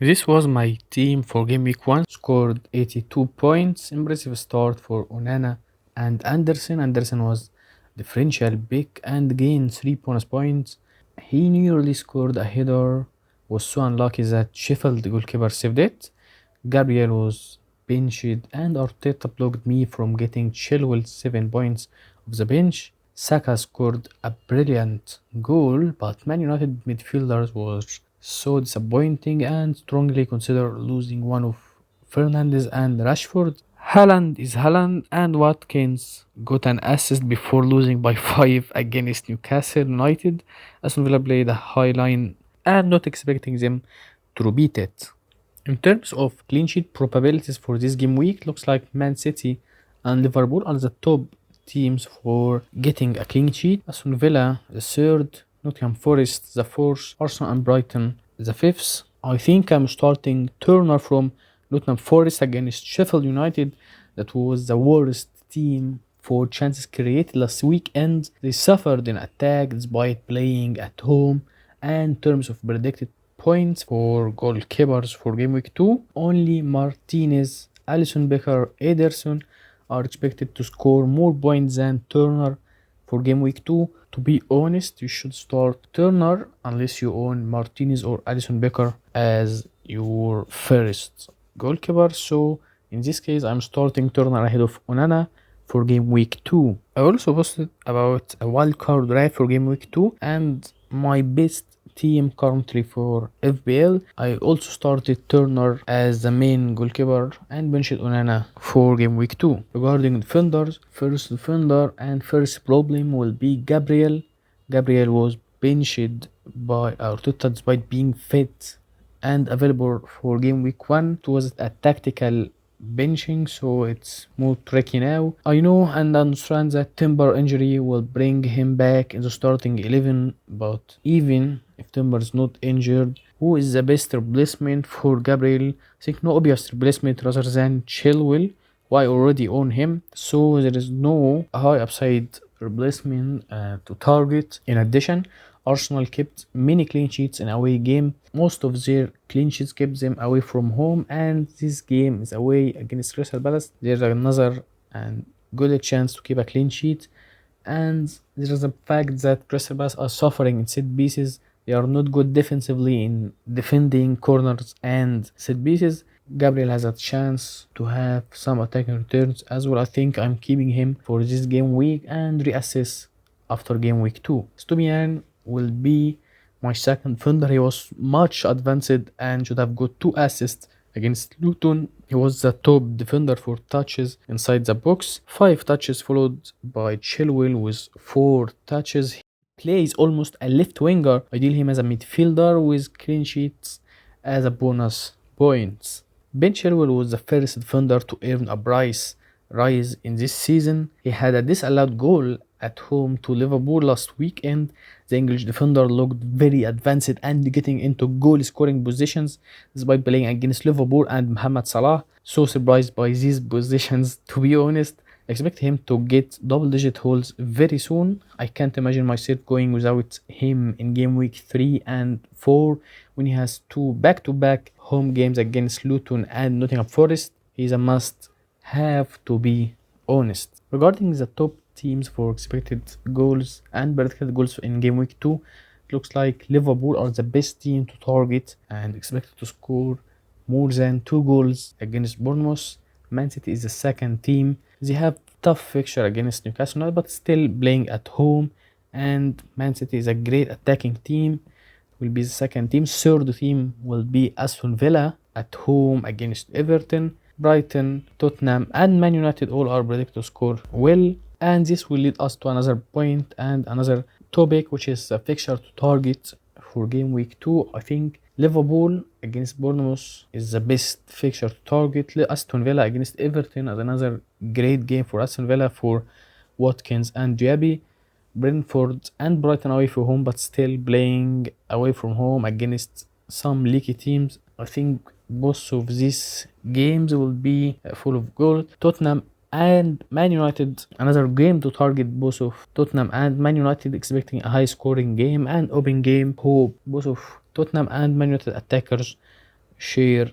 This was my team for game week 1. Scored 82 points. Impressive start for Onana and Anderson. Anderson was differential pick and gained 3 bonus points. He nearly scored a header. Was so unlucky that Sheffield goalkeeper saved it. Gabriel was benched and Arteta blocked me from getting Chilwell 7 points of the bench. Saka scored a brilliant goal, but Man United midfielders was so disappointing and strongly consider losing one of Fernandes and Rashford. Haaland is Haaland and Watkins got an assist before losing by 5 against Newcastle United. Aston Villa played a high line and not expecting them to repeat it. In terms of clean sheet probabilities for this game week, looks like Man City and Liverpool are the top teams for getting a clean sheet. Aston Villa the third, Nottingham Forest the fourth, Arsenal and Brighton the fifth. I think I'm starting Turner from Nottingham Forest against Sheffield United. That was the worst team for chances created last weekend. They suffered in attack despite playing at home. And in terms of predicted points for goalkeepers for game week 2, only Martinez, Alisson Becker, Ederson are expected to score more points than Turner for game week 2. To be honest, you should start Turner unless you own Martinez or Alisson Becker as your first goalkeeper. So in this case, I'm starting Turner ahead of Onana for game week 2. I also posted about a wildcard draft for game week 2 and my best team currently for FPL. I also started Turner as the main goalkeeper and benched Onana for game week 2. Regarding defenders, first defender and first problem will be Gabriel. Gabriel was benched by Arteta despite being fit and available for game week 1. It was a tactical benching, so it's more tricky now. I know and understand that Timber injury will bring him back in the starting 11, but even if Timber is not injured, who is the best replacement for Gabriel? I think no obvious replacement rather than Chilwell, who I already own him, so there is no high upside replacement to target. In addition, Arsenal kept many clean sheets in away game. Most of their clean sheets kept them away from home, and this game is away against Crystal Palace. There's another and good chance to keep a clean sheet, and there is a fact that Crystal Palace are suffering in set pieces. They are not good defensively in defending corners and set pieces. Gabriel has a chance to have some attacking returns as well. I think I'm keeping him for this game week and reassess after game week 2. Stubian will be my second defender. He was much advanced and should have got 2 assists against Luton. He was the top defender for touches inside the box. 5 touches followed by Chilwell with 4 touches. He plays almost a left winger. I deal him as a midfielder with clean sheets as a bonus points. Ben Chilwell was the first defender to earn a price rise in this season. He had a disallowed goal at home to Liverpool last weekend. The English defender looked very advanced and getting into goal scoring positions despite playing against Liverpool and Mohamed Salah. So surprised by these positions, to be honest. I expect him to get double digit holes very soon. I can't imagine myself going without him in game week 3 and 4 when he has 2 back-to-back home games against Luton and Nottingham Forest. He's a must have, to be honest. Regarding the top teams for expected goals and predicted goals in game week 2, it looks like Liverpool are the best team to target and expected to score more than 2 goals against Bournemouth. Man City is the second team. They have tough fixture against Newcastle United, but still playing at home, and Man City is a great attacking team. Will be the second team. Third team will be Aston Villa at home against Everton. Brighton, Tottenham and Man United all are predicted to score well, and this will lead us to another point and another topic, which is a fixture to target for game week 2. I think Liverpool against Bournemouth is the best fixture to target. Aston Villa against Everton is another great game for Aston Villa for Watkins and Diaby. Brentford and Brighton away from home, but still playing away from home against some leaky teams. I think both of these games will be full of goals. Tottenham and Man United, another game to target both of Tottenham and Man United, expecting a high scoring game and open game. Hope both of Tottenham and Man United attackers share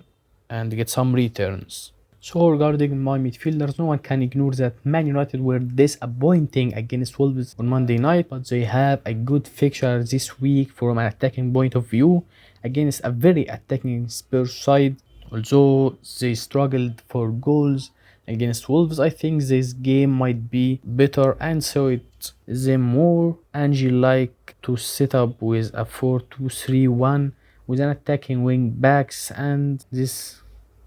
and get some returns. So regarding my midfielders, no one can ignore that Man United were disappointing against Wolves on Monday night, but they have a good fixture this week from an attacking point of view against a very attacking Spurs side. Although they struggled for goals against Wolves, I think this game might be better and so it them more Angie like to set up with a 4-2-3-1 with an attacking wing backs, and this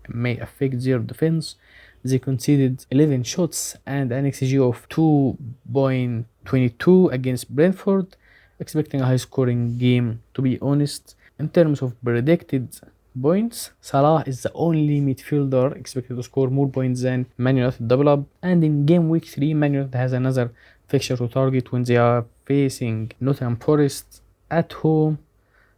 may affect their defense. They conceded 11 shots and an XG of 2.22 against Brentford, expecting a high scoring game to be honest. In terms of predicted points, Salah is the only midfielder expected to score more points than Man United double up, and in game week 3 Man United has another fixture to target when they are facing Nottingham Forest at home.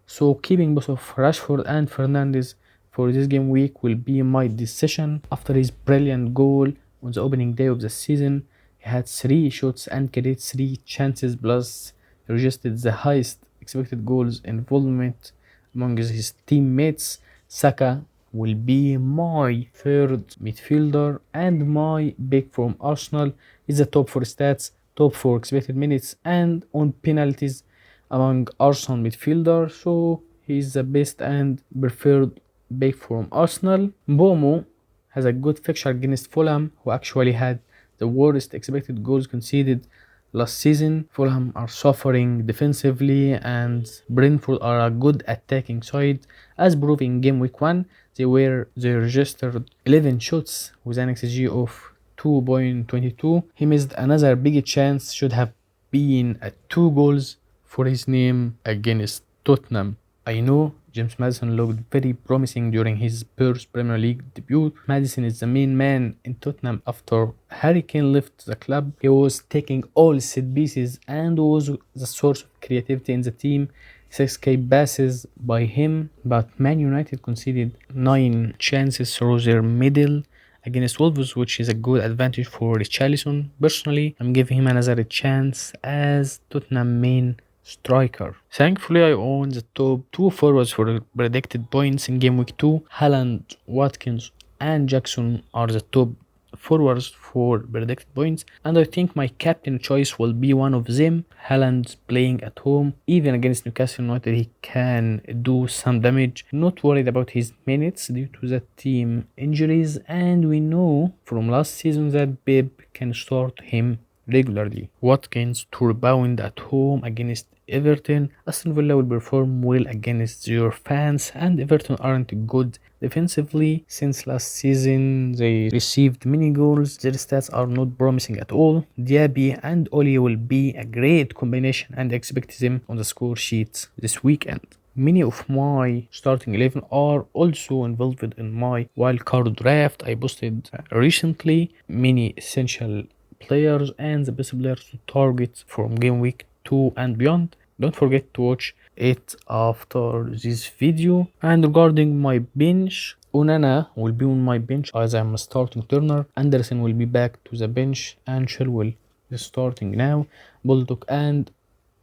So keeping both of Rashford and Fernandes for this game week will be my decision. After his brilliant goal on the opening day of the season, he had 3 shots and created 3 chances, plus he registered the highest expected goals involvement among his teammates. Saka will be my third midfielder, and my pick from Arsenal is the top 4 stats, top 4 expected minutes, and on penalties among Arsenal midfielder, so he's the best and preferred pick from Arsenal. Bomo has a good fixture against Fulham, who actually had the worst expected goals conceded last season. Fulham are suffering defensively and Brentford are a good attacking side, as proved in game week 1. They registered 11 shots with an XG of 2.22. He missed another big chance, should have been at 2 goals for his name against Tottenham. I know James Maddison looked very promising during his Spurs Premier League debut. Maddison is the main man in Tottenham after Harry Kane left the club. He was taking all set pieces and was the source of creativity in the team. 6 passes by him, but Man United conceded 9 chances through their middle against Wolves, which is a good advantage for Richarlison. Personally, I'm giving him another chance as Tottenham main striker. Thankfully, I own the top 2 forwards for predicted points in game week 2. Haaland, Watkins, and Jackson are the top forwards for predicted points, and I think my captain choice will be one of them. Haaland playing at home, even against Newcastle United, he can do some damage. Not worried about his minutes due to the team injuries, and we know from last season that Pep can start him regularly. Watkins to rebound at home against Everton. Aston Villa will perform well against their fans, and Everton aren't good defensively. Since last season they received many goals, their stats are not promising at all. Diaby and Oli will be a great combination and expect them on the score sheets this weekend. Many of my starting 11 are also involved in my wildcard draft I posted recently. Many essential players and the best players to target from game week 2 and beyond. Don't forget to watch it after this video. And regarding my bench, Onana will be on my bench as I'm starting Turner. Anderson will be back to the bench and Chilwell is starting now. Bulldog and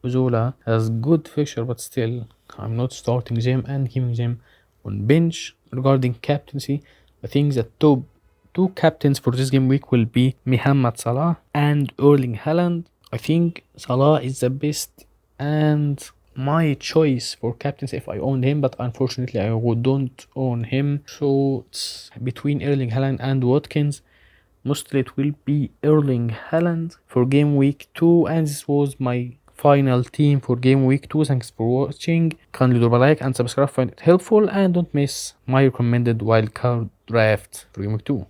Zola has good fixture, but still I'm not starting them and keeping them on bench. Regarding captaincy, I think the top 2 captains for this game week will be Mohamed Salah and Erling Haaland. I think Salah is the best and my choice for captains if I owned him, but unfortunately I don't own him, so it's between Erling Haaland and Watkins. Mostly it will be Erling Haaland for game week 2, and this was my final team for game week 2. Thanks for watching. Kindly do a like and subscribe, find it helpful, and don't miss my recommended wildcard draft for game week 2.